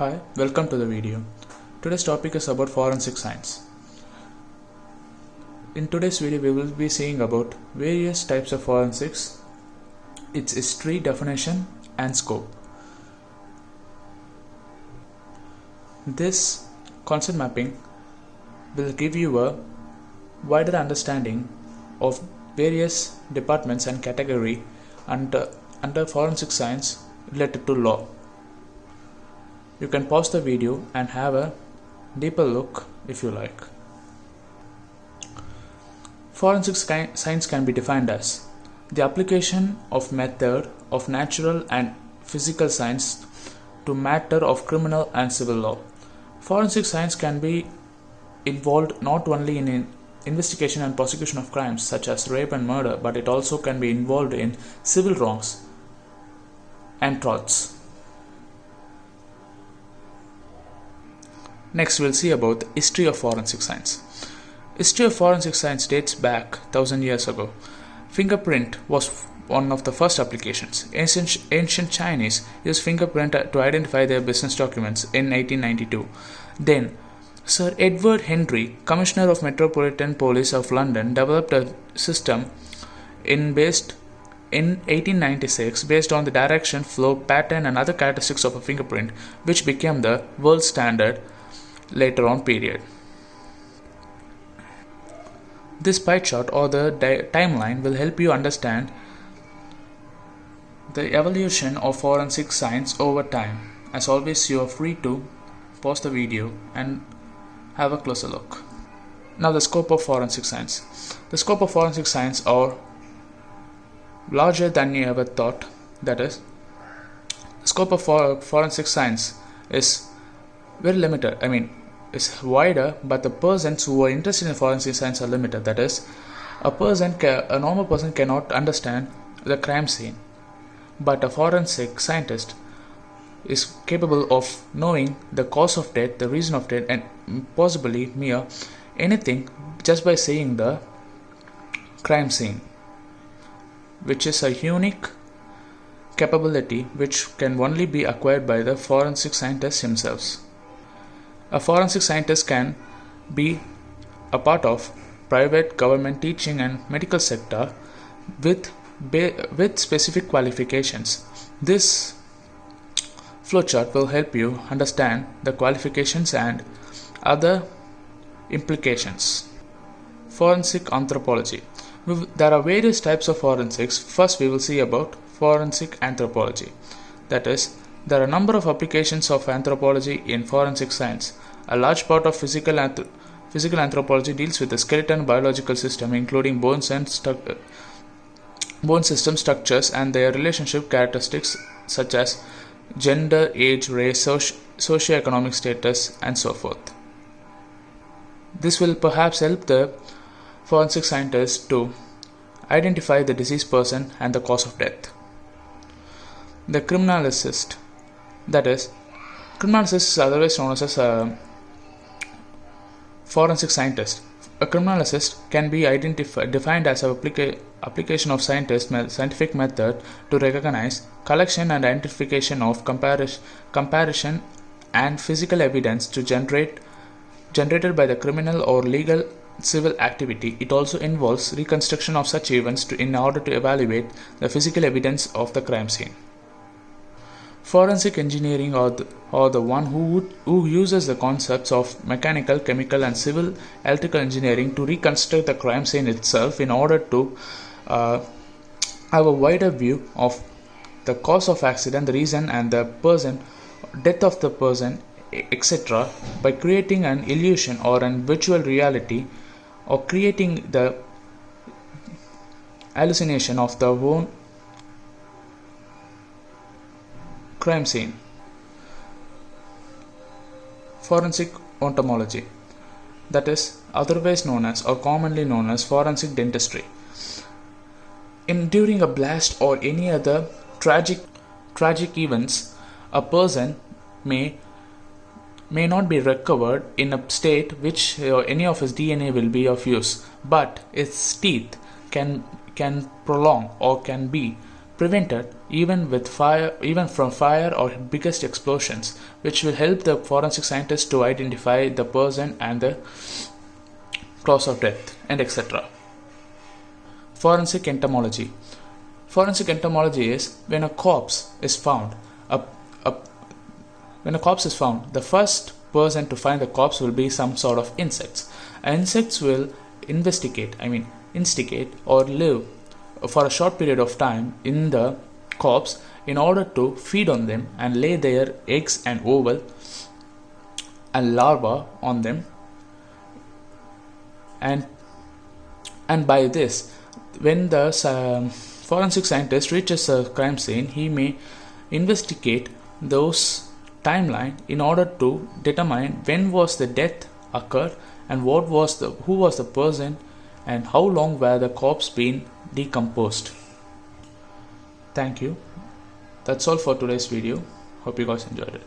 Hi, welcome to the video. Today's topic is about forensic science. In today's video, we will be seeing about various types of forensics, its history, definition, and scope. This concept mapping will give you a wider understanding of various departments and category under forensic science related to law. You can pause the video and have a deeper look if you like. Forensic science can be defined as the application of method of natural and physical science to matter of criminal and civil law. Forensic science can be involved not only in investigation and prosecution of crimes such as rape and murder, but it also can be involved in civil wrongs and torts. Next, we'll see about the history of forensic science. History of forensic science dates back 1000 years ago. Fingerprint was one of the first applications. Ancient Chinese used fingerprint to identify their business documents in 1892. Then, Sir Edward Henry, Commissioner of Metropolitan Police of London, developed a system in 1896 based on the direction, flow, pattern and other characteristics of a fingerprint, which became the world standard later on period. This pie chart or the timeline will help you understand the evolution of forensic science over time. As always, you are free to pause the video and have a closer look. Now, the scope of forensic science. The scope of forensic science are larger than you ever thought. That is, the scope of forensic science is very limited. Is wider, but the persons who are interested in forensic science are limited. That is, a normal person cannot understand the crime scene, but a forensic scientist is capable of knowing the cause of death, the reason of death, and possibly mere anything just by seeing the crime scene, which is a unique capability which can only be acquired by the forensic scientist himself. A forensic scientist can be a part of private, government, teaching and medical sector with specific qualifications. This flowchart will help you understand the qualifications and other implications. Forensic anthropology. There are various types of forensics. First, we will see about forensic anthropology. That is, there are a number of applications of anthropology in forensic science. A large part of physical anthropology deals with the skeleton biological system, including bone system structures and their relationship characteristics such as gender, age, race, socioeconomic status, and so forth. This will perhaps help the forensic scientist to identify the deceased person and the cause of death. The criminalist. That is, criminalist is otherwise known as a forensic scientist. A criminalist can be defined as an application of scientific method to recognize, collection and identification of comparison and physical evidence generated by the criminal or legal civil activity. It also involves reconstruction of such events in order to evaluate the physical evidence of the crime scene. Forensic engineering or the one who uses the concepts of mechanical, chemical and civil electrical engineering to reconstruct the crime scene itself in order to have a wider view of the cause of accident, the reason and the person, death of the person, etc. by creating an illusion or an virtual reality or creating the hallucination of the own crime scene. Forensic entomology, that is otherwise known as or commonly known as forensic dentistry. During a blast or any other tragic events, a person may not be recovered in a state which any of his DNA will be of use, but his teeth can prolong or can be prevented even from fire or biggest explosions, which will help the forensic scientists to identify the person and the cause of death and etc. Forensic entomology. Forensic entomology is when a corpse is found. When a corpse is found, the first person to find the corpse will be some sort of insects. Insects will instigate or live for a short period of time in the corpse in order to feed on them and lay their eggs and oval and larvae on them. And by this, when the forensic scientist reaches a crime scene, he may investigate those timeline in order to determine when was the death occurred and who was the person and how long were the corpse been decomposed. Thank you. That's all for today's video. Hope you guys enjoyed it.